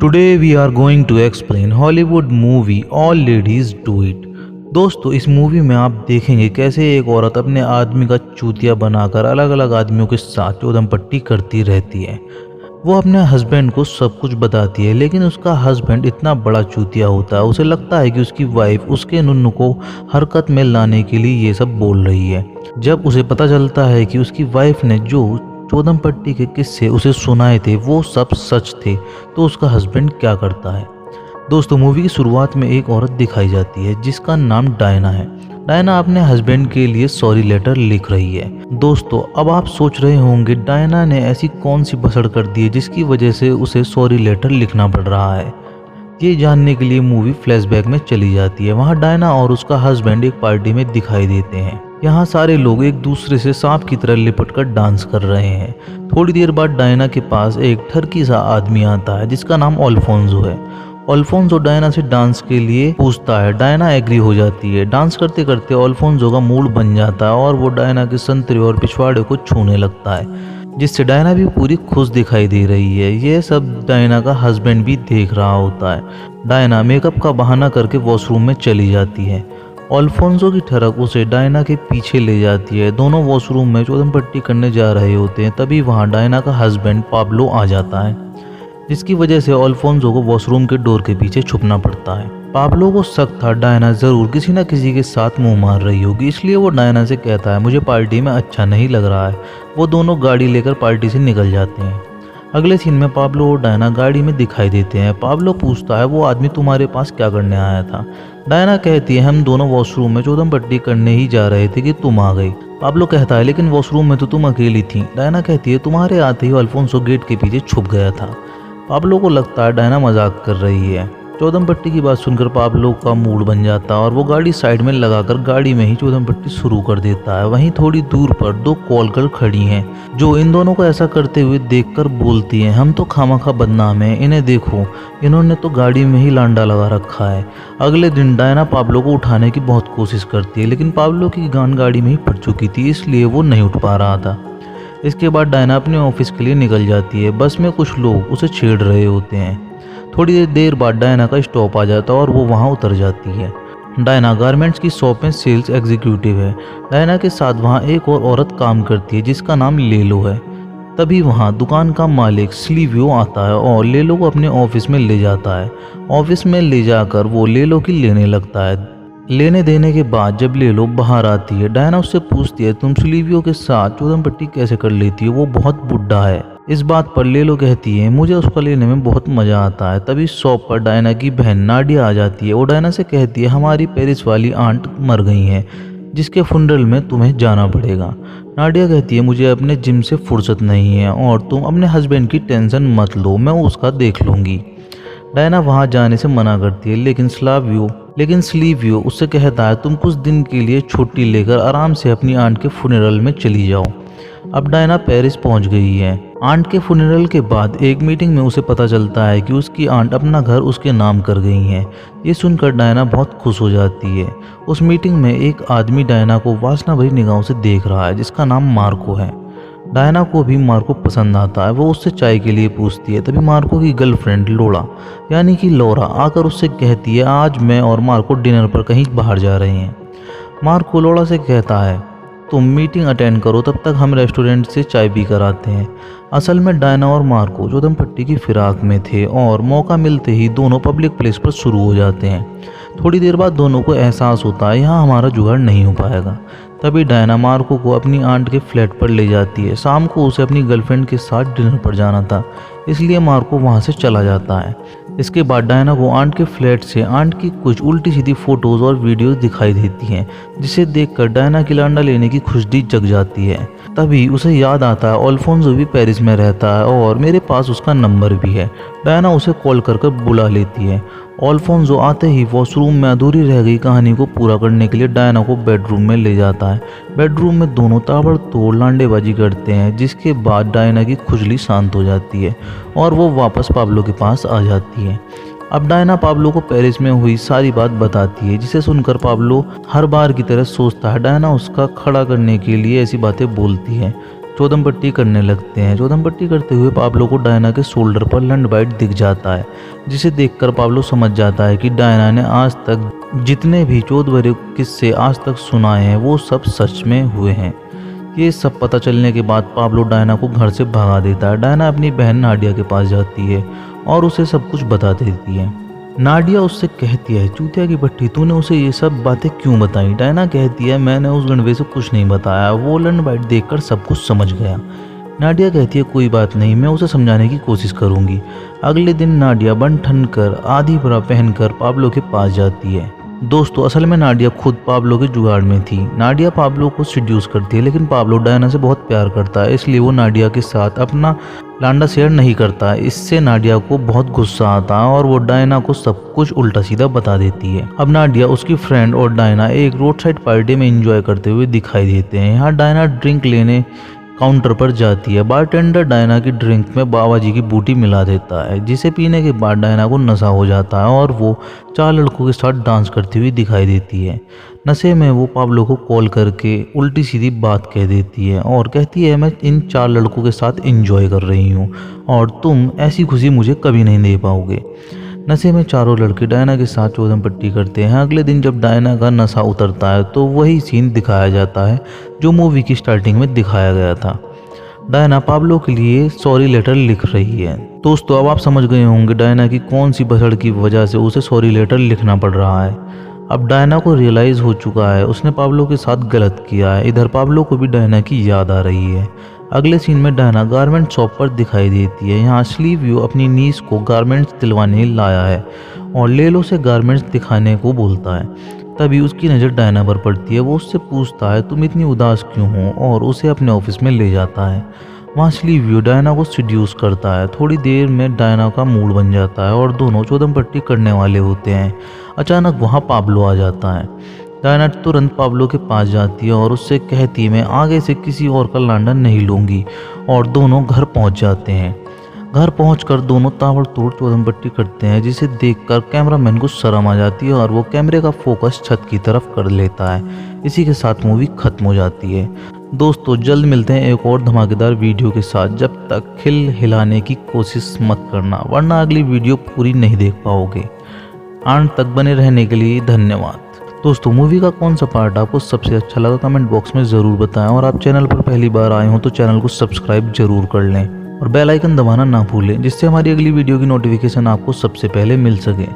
Today we are going to explain Hollywood movie All Ladies Do It। दोस्तों, इस movie में आप देखेंगे कैसे एक औरत अपने आदमी का चूतिया बनाकर अलग अलग आदमियों के साथ चौदम पट्टी करती रहती है। वो अपने हस्बैंड को सब कुछ बताती है, लेकिन उसका हस्बैंड इतना बड़ा चूतिया होता है, उसे लगता है कि उसकी वाइफ उसके नुन्नू को हरकत में लाने के लिए ये सब बोल रही है। जब उसे पता चलता है कि उसकी वाइफ ने जो चौदम पट्टी के किस्से उसे सुनाए थे वो सब सच थे, तो उसका हस्बैंड क्या करता है। दोस्तों, मूवी की शुरुआत में एक औरत दिखाई जाती है जिसका नाम डायना है। डायना अपने हस्बैंड के लिए सॉरी लेटर लिख रही है। दोस्तों, अब आप सोच रहे होंगे डायना ने ऐसी कौन सी बसड़ कर दी है जिसकी वजह से उसे सॉरी लेटर लिखना पड़ रहा है। ये जानने के लिए मूवी फ्लैशबैक में चली जाती है। वहाँ डायना और उसका हस्बैंड एक पार्टी में दिखाई देते हैं। यहाँ सारे लोग एक दूसरे से सांप की तरह लिपट कर डांस कर रहे हैं। थोड़ी देर बाद डायना के पास एक ठरकी सा आदमी आता है जिसका नाम अल्फोंसो है। अल्फोंसो डायना से डांस के लिए पूछता है। डायना एग्री हो जाती है। डांस करते करते अल्फोंसो का मूड बन जाता है और वो डायना के संतरे और पिछवाड़े को छूने लगता है, जिससे डायना भी पूरी खुश दिखाई दे रही है। ये सब डायना का हस्बैंड भी देख रहा होता है। डायना मेकअप का बहाना करके वॉशरूम में चली जाती है। अल्फोंसो की ठरक उसे डायना के पीछे ले जाती है। दोनों वॉशरूम में चौदम पट्टी करने जा रहे होते हैं। तभी वहाँ डायना का हस्बैंड पाब्लो आ जाता है, जिसकी वजह से अल्फोंसो को वॉशरूम के डोर के पीछे छुपना पड़ता है। पाब्लो को शक था डायना जरूर किसी न किसी के साथ मुंह मार रही होगी, इसलिए वो डायना से कहता है मुझे पार्टी में अच्छा नहीं लग रहा है। वो दोनों गाड़ी लेकर पार्टी से निकल जाते हैं। अगले सीन में पाब्लो और डायना गाड़ी में दिखाई देते हैं। पाब्लो पूछता है वो आदमी तुम्हारे पास क्या करने आया था। डायना कहती है हम दोनों वॉशरूम में चौदम पट्टी करने ही जा रहे थे कि तुम आ गई। पाब्लो कहता है लेकिन वॉशरूम में तो तुम अकेली थी। डायना कहती है तुम्हारे आते ही अल्फोंसो गेट के पीछे छुप गया था। पाब्लो को लगता है डायना मजाक कर रही है। चौदम पट्टी की बात सुनकर पाब्लो का मूड बन जाता है और वो गाड़ी साइड में लगाकर गाड़ी में ही चौदम पट्टी शुरू कर देता है। वहीं थोड़ी दूर पर दो कॉल गर्ल खड़ी हैं जो इन दोनों को ऐसा करते हुए देखकर बोलती हैं हम तो खामखा बदनाम हैं, इन्हें देखो, इन्होंने तो गाड़ी में ही लांडा लगा रखा है। अगले दिन डायना पाब्लो को उठाने की बहुत कोशिश करती है, लेकिन पाब्लो की गान गाड़ी में ही पड़ चुकी थी, इसलिए वो नहीं उठ पा रहा था। इसके बाद डायना अपने ऑफिस के लिए निकल जाती है। बस में कुछ लोग उसे छेड़ रहे होते हैं। थोड़ी देर बाद डायना का स्टॉप आ जाता है और वो वहाँ उतर जाती है। डायना गारमेंट्स की शॉप में सेल्स एग्जीक्यूटिव है। डायना के साथ वहाँ एक और औरत काम करती है जिसका नाम लेलो है। तभी वहाँ दुकान का मालिक सिल्वियो आता है और लेलो को अपने ऑफिस में ले जाता है। ऑफिस में ले जाकर वो लेलो की लेने लगता है। लेने देने के बाद जब लेलो बाहर आती है, डायना उससे पूछती है तुम सिल्वियो के साथ चौदम पट्टी कैसे कर लेती हो, वो बहुत बुढ़ा है। इस बात पर लेलो कहती है मुझे उसको लेने में बहुत मज़ा आता है। तभी शॉप पर डायना की बहन नाडिया आ जाती है। वो डायना से कहती है हमारी पेरिस वाली आंट मर गई हैं जिसके फुनरल में तुम्हें जाना पड़ेगा। नाडिया कहती है मुझे अपने जिम से फुर्सत नहीं है और तुम अपने हस्बैंड की टेंशन मत लो, मैं उसका देख लूँगी। डायना वहाँ जाने से मना करती है, लेकिन स्लीवियो उससे कहता है तुम कुछ दिन के लिए छुट्टी लेकर आराम से अपनी आंट के फुनरल में चली जाओ। अब डायना पेरिस पहुंच गई है। आंट के फुनरल के बाद एक मीटिंग में उसे पता चलता है कि उसकी आंट अपना घर उसके नाम कर गई हैं। ये सुनकर डायना बहुत खुश हो जाती है। उस मीटिंग में एक आदमी डायना को वासना भरी निगाहों से देख रहा है जिसका नाम मार्को है। डायना को भी मार्को पसंद आता है। वो उससे चाय के लिए पूछती है। तभी मार्को की गर्लफ्रेंड लोरा यानी कि लौरा आकर उससे कहती है आज मैं और मार्को डिनर पर कहीं बाहर जा रहे हैं। मार्को लोरा से कहता है तुम मीटिंग अटेंड करो, तब तक हम रेस्टोरेंट से चाय पी कर आते हैं। असल में डायना और मार्को चौदम पट्टी की फिराक में थे और मौका मिलते ही दोनों पब्लिक प्लेस पर शुरू हो जाते हैं। थोड़ी देर बाद दोनों को एहसास होता है यहाँ हमारा जुगाड़ नहीं हो पाएगा। तभी डायना मार्को को अपनी आंट के फ्लैट पर ले जाती है। शाम को उसे अपनी गर्लफ्रेंड के साथ डिनर पर जाना था, इसलिए मार्को वहाँ से चला जाता है। इसके बाद डायना को आंट के फ्लैट से आंट की कुछ उल्टी सीधी फोटोज़ और वीडियोस दिखाई देती हैं, जिसे देखकर डायना की लांडा लेने की खुशदी जग जाती है। तभी उसे याद आता है अल्फोंसो भी पेरिस में रहता है और मेरे पास उसका नंबर भी है। डायना उसे कॉल कर बुला लेती है। अल्फोंसो आते ही वॉशरूम में अधूरी रह गई कहानी को पूरा करने के लिए डायना को बेडरूम में ले जाता है। बेडरूम में दोनों ताबड़तोड़ लांडेबाजी करते हैं, जिसके बाद डायना की खुजली शांत हो जाती है और वो वापस पाब्लो के पास आ जाती है। अब डायना पाब्लो को पेरिस में हुई सारी बात बताती है, जिसे सुनकर पाब्लो हर बार की तरह सोचता है डायना उसका खड़ा करने के लिए ऐसी बातें बोलती है। चौदम पट्टी करने लगते हैं। चौदम पट्टी करते हुए पाब्लो को डायना के शोल्डर पर लंड बाइट दिख जाता है, जिसे देखकर पाब्लो समझ जाता है कि डायना ने आज तक जितने भी चौध भरे किस्से आज तक सुनाए हैं वो सब सच में हुए हैं। ये सब पता चलने के बाद पाब्लो डायना को घर से भगा देता है। डायना अपनी बहन नाडिया के पास जाती है और उसे सब कुछ बता देती है। नाडिया उससे कहती है, चूतिया की पट्टी, तूने उसे ये सब बातें क्यों बताई? डायना कहती है, मैंने उस गणवे से कुछ नहीं बताया, वो लंड बाइट देखकर सब कुछ समझ गया। नाडिया कहती है, कोई बात नहीं, मैं उसे समझाने की कोशिश करूंगी। अगले दिन नाडिया बन ठन कर आधी बरा पहनकर पाब्लो के पास जाती है। दोस्तों, असल में नाडिया खुद पाब्लो के जुगाड़ में थी। नाडिया पाब्लो को सिड्यूस करती है, लेकिन पाब्लो डायना से बहुत प्यार करता है, इसलिए वो नाडिया के साथ अपना लांडा शेयर नहीं करता। इससे नाडिया को बहुत गुस्सा आता है और वो डायना को सब कुछ उल्टा सीधा बता देती है। अब नाडिया, उसकी फ्रेंड और डायना एक रोड साइड पार्टी में एंजॉय करते हुए दिखाई देते हैं। यहाँ डायना ड्रिंक लेने काउंटर पर जाती है। बारटेंडर डायना की ड्रिंक में बाबा जी की बूटी मिला देता है, जिसे पीने के बाद डायना को नशा हो जाता है और वो 4 लड़कों के साथ डांस करती हुई दिखाई देती है। नशे में वो पाब्लो को कॉल करके उल्टी सीधी बात कह देती है और कहती है, मैं इन 4 लड़कों के साथ एंजॉय कर रही हूँ और तुम ऐसी खुशी मुझे कभी नहीं दे पाओगे। नशे में चारों लड़के डायना के साथ चौदम पट्टी करते हैं। अगले दिन जब डायना का नशा उतरता है तो वही सीन दिखाया जाता है जो मूवी की स्टार्टिंग में दिखाया गया था। डायना पाब्लो के लिए सॉरी लेटर लिख रही है। दोस्तों, अब आप समझ गए होंगे डायना की कौन सी बसड़ की वजह से उसे सॉरी लेटर लिखना पड़ रहा है। अब डायना को रियलाइज़ हो चुका है उसने पाब्लो के साथ गलत किया है। इधर पाब्लो को भी डायना की याद आ रही है। अगले सीन में डायना गारमेंट शॉप पर दिखाई देती है। यहाँ असली व्यू अपनी नीस को गारमेंट्स दिलवाने लाया है और लेलो से गारमेंट्स दिखाने को बोलता है। तभी उसकी नज़र डायना पर पड़ती है। वो उससे पूछता है, तुम इतनी उदास क्यों हो, और उसे अपने ऑफिस में ले जाता है। वहाँ असली व्यू डायना को सिड्यूस करता है। थोड़ी देर में डायना का मूड बन जाता है और दोनों चौदम पट्टी करने वाले होते हैं। अचानक वहाँ पाब्लो आ जाता है। डायना तुरंत पाब्लो के पास जाती है और उससे कहती है, मैं आगे से किसी और का लांडा नहीं लूँगी, और दोनों घर पहुँच जाते हैं। घर पहुंचकर दोनों ताबड़तोड़ चौदम पट्टी करते हैं, जिसे देखकर कैमरामैन को शर्म आ जाती है और वो कैमरे का फोकस छत की तरफ कर लेता है। इसी के साथ मूवी खत्म हो जाती है। दोस्तों, जल्द मिलते हैं एक और धमाकेदार वीडियो के साथ। जब तक खिल हिलाने की कोशिश मत करना, वरना अगली वीडियो पूरी नहीं देख पाओगे। अंत तक बने रहने के लिए धन्यवाद। दोस्तों, मूवी का कौन सा पार्ट आपको सबसे अच्छा लगा कमेंट बॉक्स में ज़रूर बताएं, और आप चैनल पर पहली बार आए हो तो चैनल को सब्सक्राइब जरूर कर लें और बेल आइकन दबाना ना भूलें, जिससे हमारी अगली वीडियो की नोटिफिकेशन आपको सबसे पहले मिल सके।